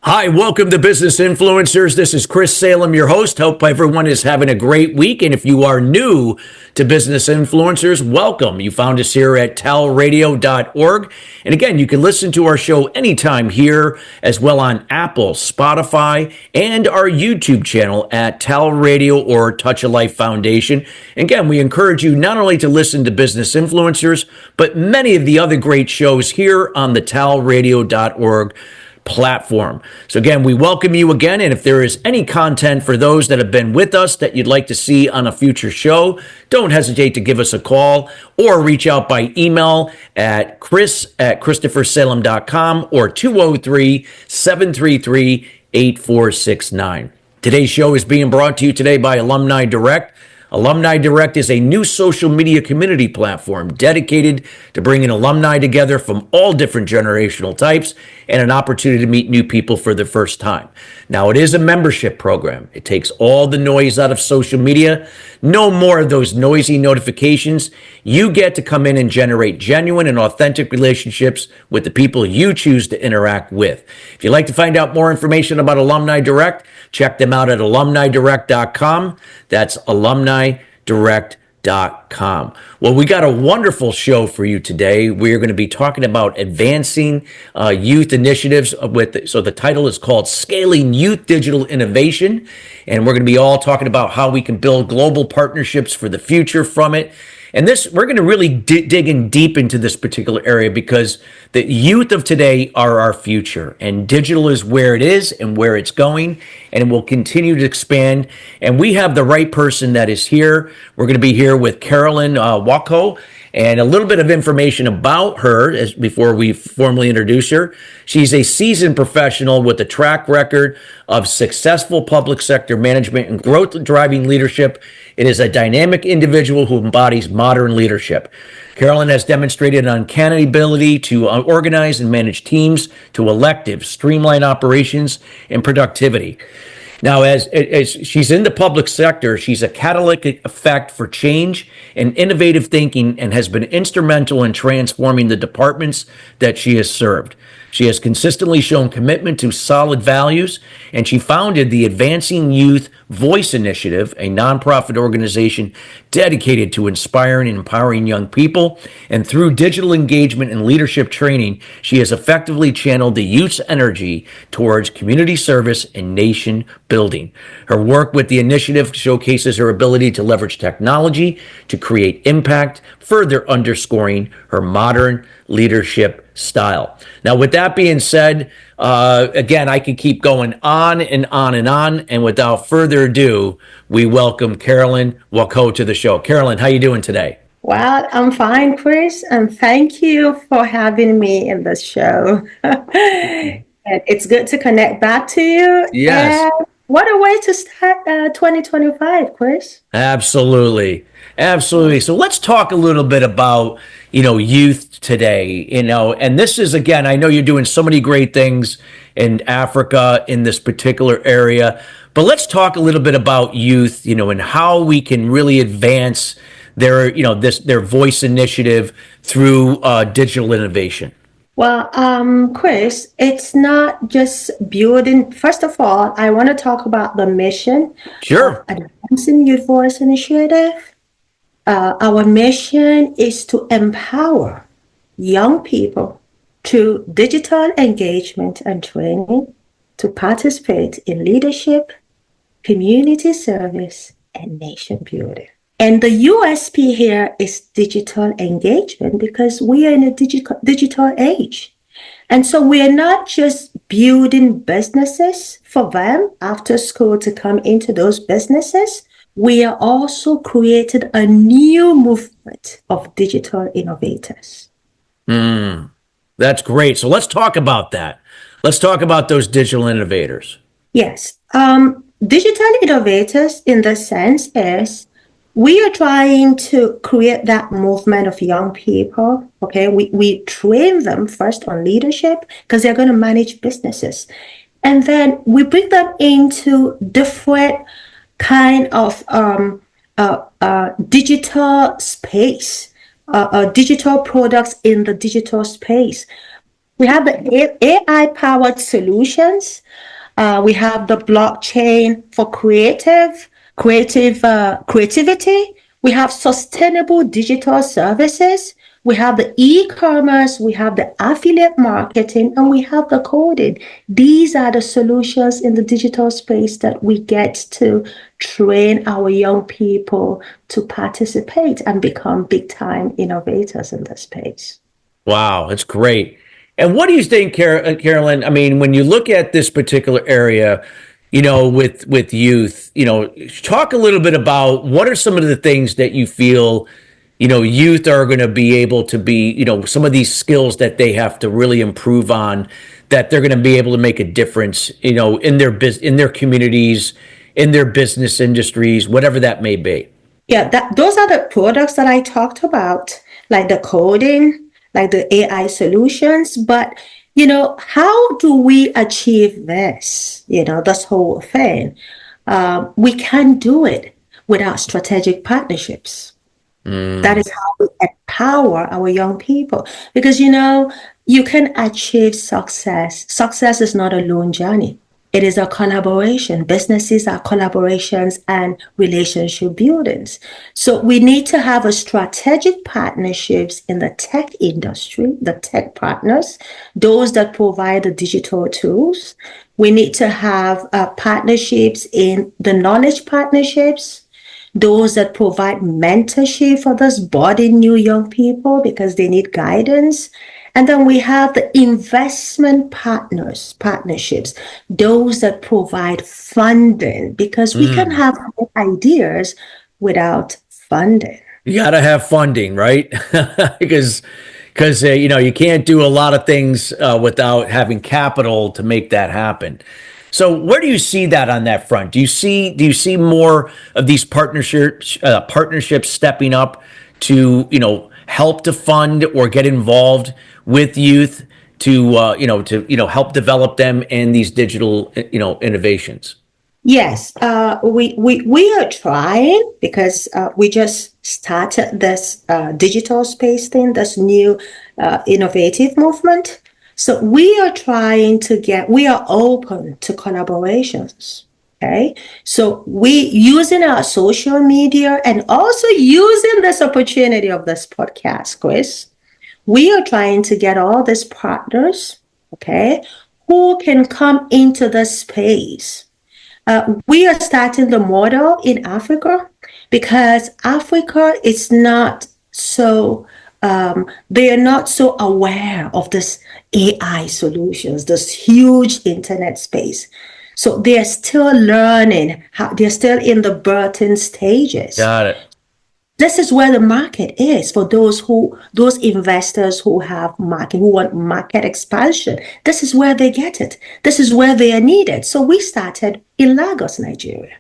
Hi, welcome to Business Influencers. This is Chris Salem, your host. Hope everyone is having a great week. And if you are new to Business Influencers, welcome. You found us here at TALRadio.org. And again, you can listen to our show anytime here, as well on Apple, Spotify, and our YouTube channel at TAL Radio or Touch a Life Foundation. And again, we encourage you not only to listen to Business Influencers, but many of the other great shows here on the TALRadio.org platform. So again, we welcome you again. And if there is any content for those that have been with us that you'd like to see on a future show, don't hesitate to give us a call or reach out by email at chris@christophersalem.com or 203-733-8469. Today's show is being brought to you today by Alumni Direct. Alumni Direct is a new social media community platform dedicated to bringing alumni together from all different generational types and an opportunity to meet new people for the first time. Now, it is a membership program. It takes all the noise out of social media. No more of those noisy notifications. You get to come in and generate genuine and authentic relationships with the people you choose to interact with. If you'd like to find out more information about Alumni Direct, check them out at alumnidirect.com. That's alumnidirect.com. Well, we got a wonderful show for you today. We're going to be talking about advancing youth initiatives so the title is called Scaling Youth Digital Innovation. And we're going to be all talking about how we can build global partnerships for the future from it. And we're going to really dig in deep into this particular area because the youth of today are our future, and digital is where it is and where it's going, and it will continue to expand. And we have the right person that is here. We're going to be here with Carolyn Wokoh, and a little bit of information about her before we formally introduce her. She's a seasoned professional with a track record of successful public sector management and growth-driving leadership. It is a dynamic individual who embodies modern leadership. Carolyn has demonstrated an uncanny ability to organize and manage teams to electives, streamline operations, and productivity. Now, as she's in the public sector, she's a catalytic effect for change and innovative thinking and has been instrumental in transforming the departments that she has served. She has consistently shown commitment to solid values, and she founded the Advancing Youth Voice Initiative, a nonprofit organization dedicated to inspiring and empowering young people. And through digital engagement and leadership training, she has effectively channeled the youth's energy towards community service and nation building. Her work with the initiative showcases her ability to leverage technology to create impact, further underscoring her modern leadership style. Now, with that being said, again, I could keep going on and on and on. And without further ado, we welcome Carolyn Wokoh to the show. Carolyn, how you doing today? Well, I'm fine, Chris, and thank you for having me in this show. It's good to connect back to you. Yes. And what a way to start 2025, Chris. Absolutely. Absolutely. So let's talk a little bit about, youth today, and this is, again, I know you're doing so many great things in Africa in this particular area, but let's talk a little bit about youth, and how we can really advance their, their voice initiative through digital innovation. Well, Chris, it's not just building. First of all, I want to talk about the mission. Sure. Of Advancing Youth Voice Initiative. Our mission is to empower young people through digital engagement and training to participate in leadership, community service, and nation building. And the USP here is digital engagement because we are in a digital age. And so we are not just building businesses for them after school to come into those businesses. We are also created a new movement of digital innovators. That's great. So let's talk about that. Let's talk about those digital innovators. Yes. Digital innovators in the sense is we are trying to create that movement of young people. Okay. We train them first on leadership because they're going to manage businesses. And then we bring them into different kind of digital space, digital products in the digital space. We have the AI-powered solutions. We have the blockchain for creativity. We have sustainable digital services. We have the e-commerce. We have the affiliate marketing, and we have the coding. These are the solutions in the digital space that we get to train our young people to participate and become big-time innovators in the space. Wow, that's great. And what do you think, Carolyn? I mean, when you look at this particular area, with youth, talk a little bit about what are some of the things that you feel, youth are going to be able to be, some of these skills that they have to really improve on, that they're going to be able to make a difference, in their communities, in their business industries, whatever that may be. Yeah, those are the products that I talked about, like the coding, like the AI solutions. But, how do we achieve this, this whole thing? We can do it without strategic partnerships. That is how we empower our young people. Because, you can achieve success. Success is not a lone journey. It is a collaboration. Businesses are collaborations and relationship buildings. So we need to have a strategic partnerships in the tech industry, the tech partners, those that provide the digital tools. We need to have partnerships in the knowledge partnerships, those that provide mentorship for those budding new young people because they need guidance. And then we have the investment partnerships, those that provide funding, because we can have ideas without funding. You got to have funding, right? because you can't do a lot of things without having capital to make that happen. So where do you see that on that front? Do you see more of these partnerships stepping up to help to fund or get involved with youth to help develop them in these digital innovations? Yes, we are trying because we just started this digital space thing, this new innovative movement. So we are we are open to collaborations. Okay, so we using our social media and also using this opportunity of this podcast, Chris, we are trying to get all these partners, okay, who can come into the space. We are starting the model in Africa because Africa is not so they are not so aware of this AI solutions, this huge internet space. So they are still learning they're still in the birthing stages. Got it. This is where the market is for those investors who want market expansion. This is where they get it. This is where they are needed. So we started in Lagos, Nigeria,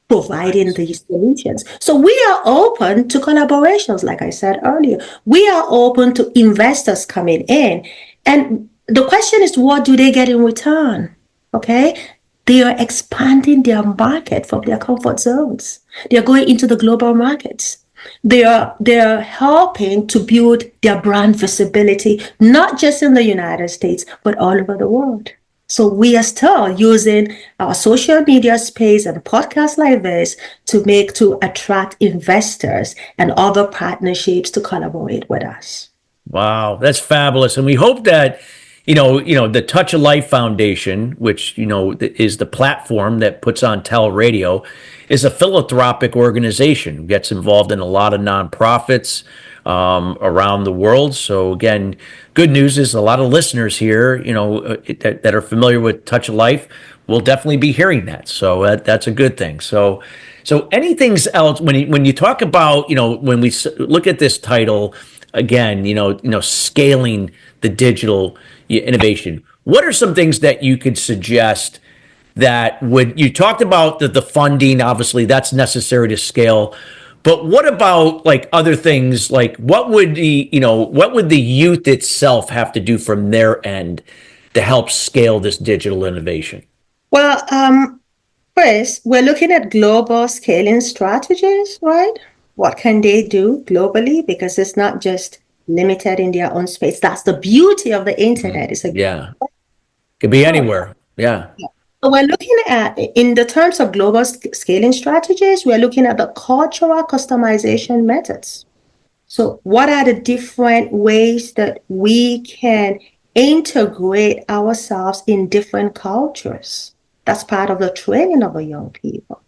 providing these solutions. So we are open to collaborations, like I said earlier. We are open to investors coming in. And the question is, what do they get in return? Okay? They are expanding their market from their comfort zones. They are going into the global markets. They are helping to build their brand visibility, not just in the United States, but all over the world. So we are still using our social media space and podcasts like this to attract investors and other partnerships to collaborate with us. Wow, that's fabulous. And we hope that, the Touch of Life Foundation, which, is the platform that puts on TALRadio, is a philanthropic organization, gets involved in a lot of nonprofits around the world. So again, good news is a lot of listeners here, that are familiar with Touch of Life will definitely be hearing that. So that's a good thing. So anything else when you talk about, when we look at this title again, scaling the digital innovation, what are some things that you could suggest that you talked about the funding, obviously that's necessary to scale, but what about like other things, like what would the youth itself have to do from their end to help scale this digital innovation? Well, First, we're looking at global scaling strategies, right? What can they do globally? Because it's not just limited in their own space. That's the beauty of the internet. It's a Yeah. Could be anywhere. Yeah. So we're looking at, in the terms of global scaling strategies, we're looking at the cultural customization methods. So what are the different ways that we can integrate ourselves in different cultures? That's part of the training of the young people.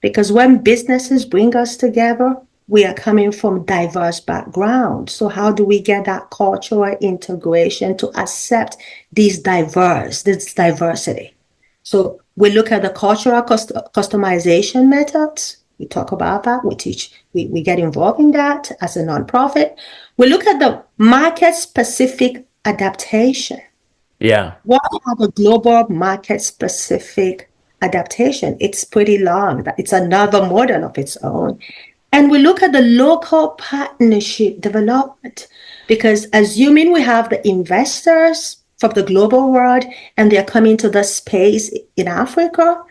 Because when businesses bring us together, we are coming from diverse backgrounds. So how do we get that cultural integration to accept this diversity? So we look at the cultural customization methods. We talk about that. We teach, we get involved in that as a nonprofit. We look at the market specific adaptation. Yeah. What are the global market specific adaptation? It's pretty long. It's another model of its own. And we look at the local partnership development, because assuming we have the investors from the global world and they're coming to the space in Africa,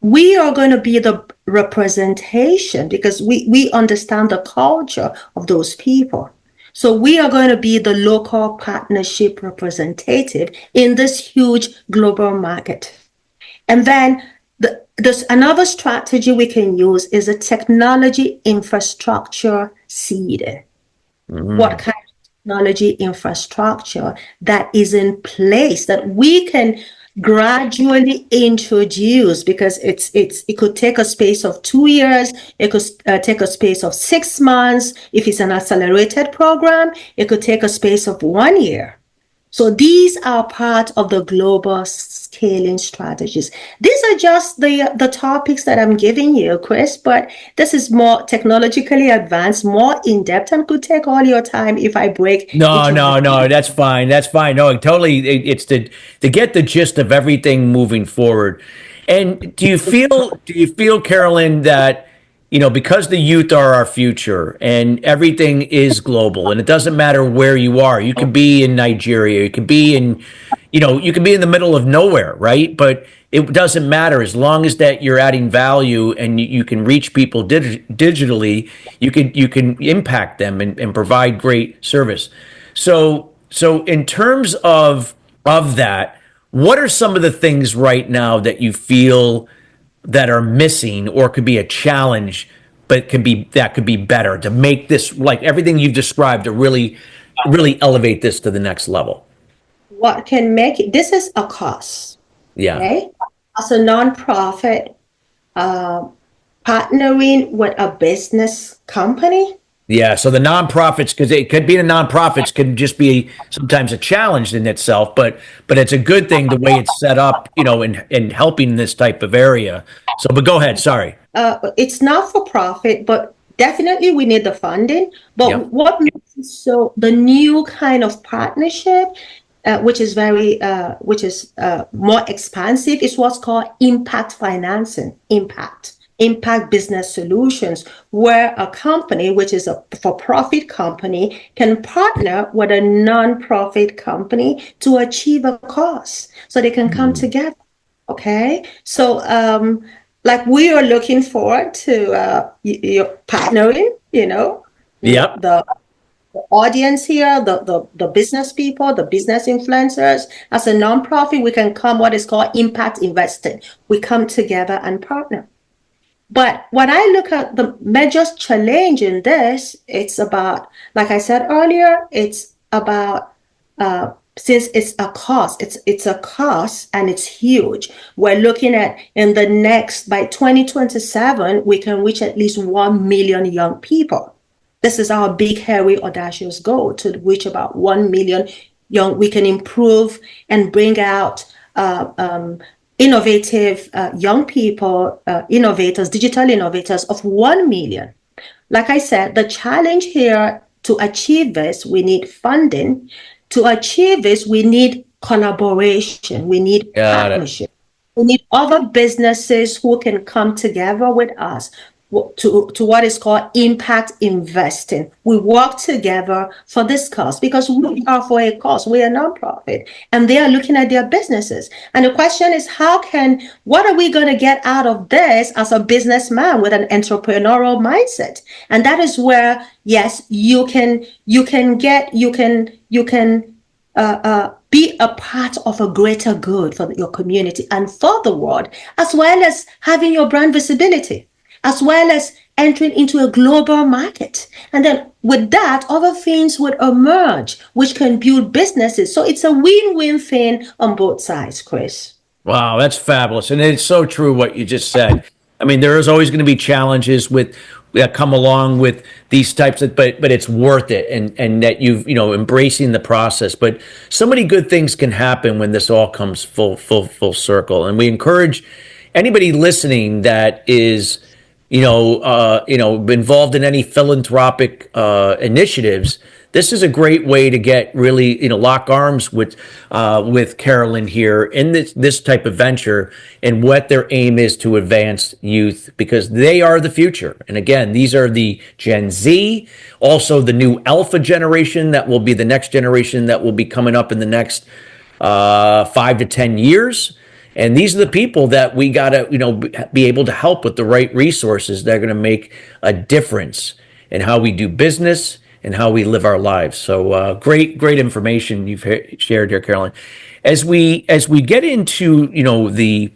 we are going to be the representation because we understand the culture of those people. So we are going to be the local partnership representative in this huge global market. And then there's another strategy we can use is a technology infrastructure seed. What kind of technology infrastructure that is in place that we can gradually introduce, because it could take a space of 2 years, it could take a space of 6 months. If it's an accelerated program, it could take a space of 1 year. So these are part of the global scaling strategies. These are just the topics that I'm giving you, Chris, but this is more technologically advanced, more in-depth, and could take all your time if I break No, each of no, them. no. That's fine. That's fine. No, totally. It's to get the gist of everything moving forward. And do you feel, Carolyn, that because the youth are our future and everything is global and it doesn't matter where you are. You could be in Nigeria, you could be in, you could be in the middle of nowhere, right? But it doesn't matter as long as that you're adding value and you can reach people digitally. You can impact them and provide great service. So in terms of that, what are some of the things right now that you feel that are missing or could be a challenge, but could be better to make this, like everything you've described, to really elevate this to the next level? What can make it? This is a cost, Yeah. okay? As a nonprofit, partnering with a business company. Yeah, so the nonprofits, because it could be the nonprofits, can just be sometimes a challenge in itself, but it's a good thing the way it's set up, in helping this type of area. So, but go ahead. Sorry. It's not for profit, but definitely we need the funding. But Yep. what makes it so the new kind of partnership, which is more expansive, is what's called impact financing. Impact business solutions, where a company, which is a for-profit company, can partner with a non-profit company to achieve a cause, so they can come together. Okay, so like we are looking forward to your partnering. Yep. The audience here, the business people, the business influencers. As a nonprofit, we can come what is called impact investing. We come together and partner. But when I look at the major challenge in this, it's about, like I said earlier, it's about since it's a cost, it's a cost and it's huge. We're looking at by 2027, we can reach at least 1 million young people. This is our big, hairy, audacious goal, to reach about 1 million young. We can improve and bring out innovative young people, innovators, digital innovators of 1 million. Like I said, the challenge here, to achieve this, we need funding. To achieve this, we need collaboration. We need Got it. partnership. We need other businesses who can come together with us. to what is called impact investing. We work together for this cause because we are for a cause. We are a nonprofit, and they are looking at their businesses. And the question is, what are we going to get out of this as a businessman with an entrepreneurial mindset? And that is where, yes, you can be a part of a greater good for your community and for the world, as well as having your brand visibility, as well as entering into a global market. And then with that, other things would emerge, which can build businesses. So it's a win-win thing on both sides, Chris. Wow, that's fabulous. And it's so true what you just said. I mean, there is always going to be challenges that come along with these types of, but it's worth it. And that embracing the process. But so many good things can happen when this all comes full circle. And we encourage anybody listening that is, involved in any philanthropic initiatives. This is a great way to get really, lock arms with Carolyn here in this type of venture, and what their aim is to advance youth, because they are the future. And again, these are the Gen Z, also the new Alpha generation that will be the next generation that will be coming up in the next 5 to 10 years. And these are the people that we got to, be able to help with the right resources that are going to make a difference in how we do business and how we live our lives. So great information you've shared here, Carolyn. As we get into the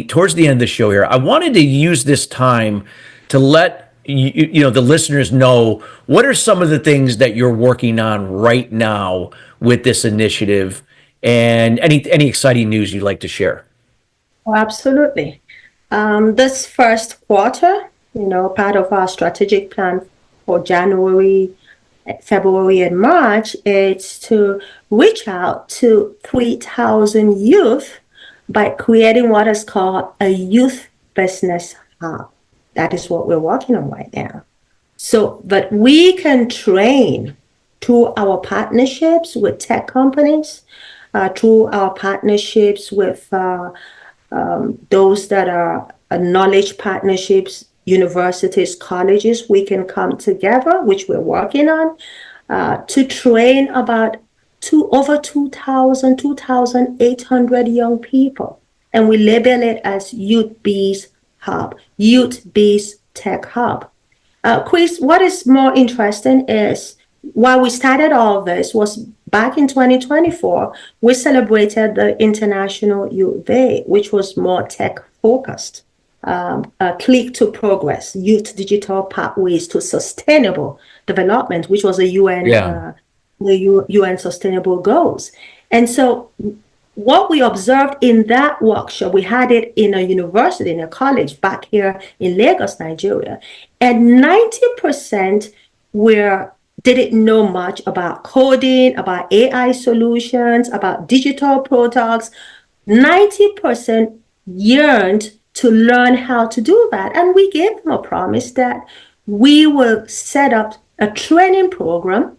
towards the end of the show here, I wanted to use this time to let the listeners know what are some of the things that you're working on right now with this initiative, and any exciting news you'd like to share. Oh, absolutely. This first quarter, part of our strategic plan for January, February, and March is to reach out to 3,000 youth by creating what is called a youth business hub. That is what we're working on right now. So that we can train through our partnerships with tech companies, through our partnerships with those that are knowledge partnerships, universities, colleges. We can come together, which we're working on, to train about over 2,800 young people. And we label it as Youth Bees Hub, Youth Bees Tech Hub. Chris, what is more interesting is, while we started all this was back in 2024, we celebrated the International Youth Day, which was more tech focused. Click to Progress, Youth Digital Pathways to Sustainable Development, which was a UN Sustainable Goals. And so what we observed in that workshop, we had it in a university, in a college back here in Lagos, Nigeria, and 90% didn't know much about coding, about AI solutions, about digital products. 90% yearned to learn how to do that. And we gave them a promise that we will set up a training program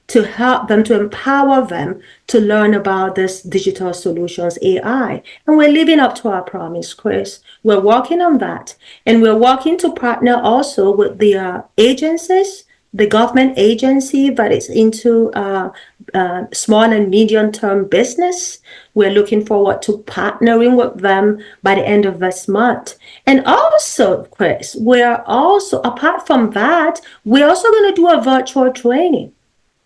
to help them, to empower them to learn about this digital solutions, AI. And we're living up to our promise, Chris. We're working on that. And we're working to partner also with the agencies, the government agency that is into small and medium term business. We're looking forward to partnering with them by the end of this month. And also, Chris, apart from that, we're also going to do a virtual training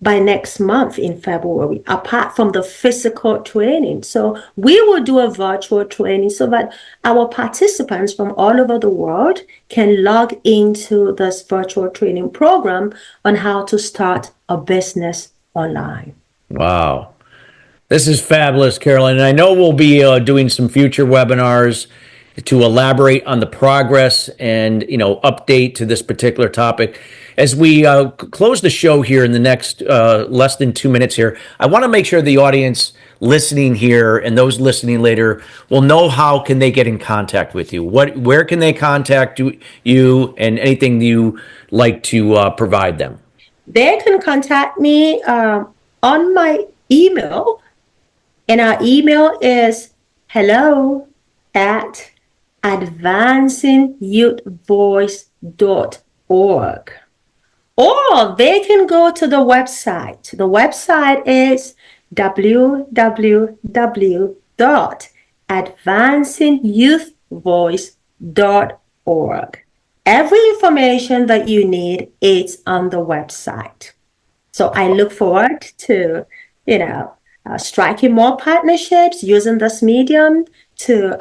by next month in February, apart from the physical training. So we will do a virtual training so that our participants from all over the world can log into this virtual training program on how to start a business online. Wow. This is fabulous, Carolyn. And I know we'll be doing some future webinars to elaborate on the progress and, update to this particular topic. As we close the show here in the next less than 2 minutes here, I want to make sure the audience listening here and those listening later will know how can they get in contact with you. Where can they contact you, and anything you like to provide them? They can contact me on my email, and our email is hello@advancingyouthvoice.com. advancingYouthVoice.org. Or they can go to the website. The website is www.advancingyouthvoice.org. Every information that you need is on the website. So I look forward to, striking more partnerships, using this medium to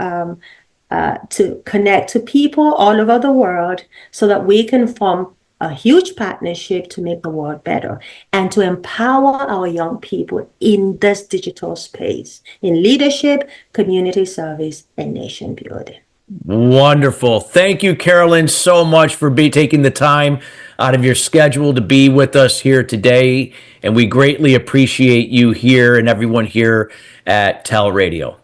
connect to people all over the world so that we can form a huge partnership to make the world better and to empower our young people in this digital space, in leadership, community service, and nation building. Wonderful. Thank you, Carolyn, so much for taking the time out of your schedule to be with us here today. And we greatly appreciate you here and everyone here at TALRadio.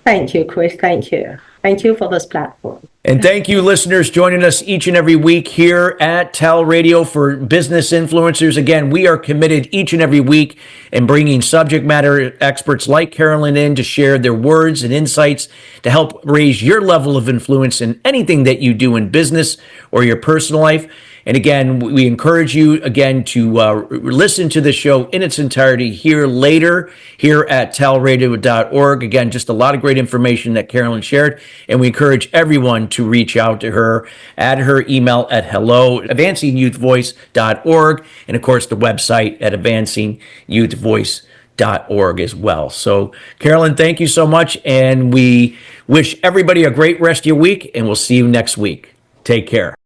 Thank you, Chris. Thank you. Thank you for this platform. And thank you, listeners, joining us each and every week here at TALRadio for Business Influencers. Again, we are committed each and every week in bringing subject matter experts like Carolyn in to share their words and insights to help raise your level of influence in anything that you do in business or your personal life. And again, we encourage you again to listen to the show in its entirety here later here at talradio.org. Again, just a lot of great information that Carolyn shared. And we encourage everyone to reach out to her at her email at hello@advancingyouthvoice.org. And of course, the website at advancingyouthvoice.org as well. So, Carolyn, thank you so much. And we wish everybody a great rest of your week. And we'll see you next week. Take care.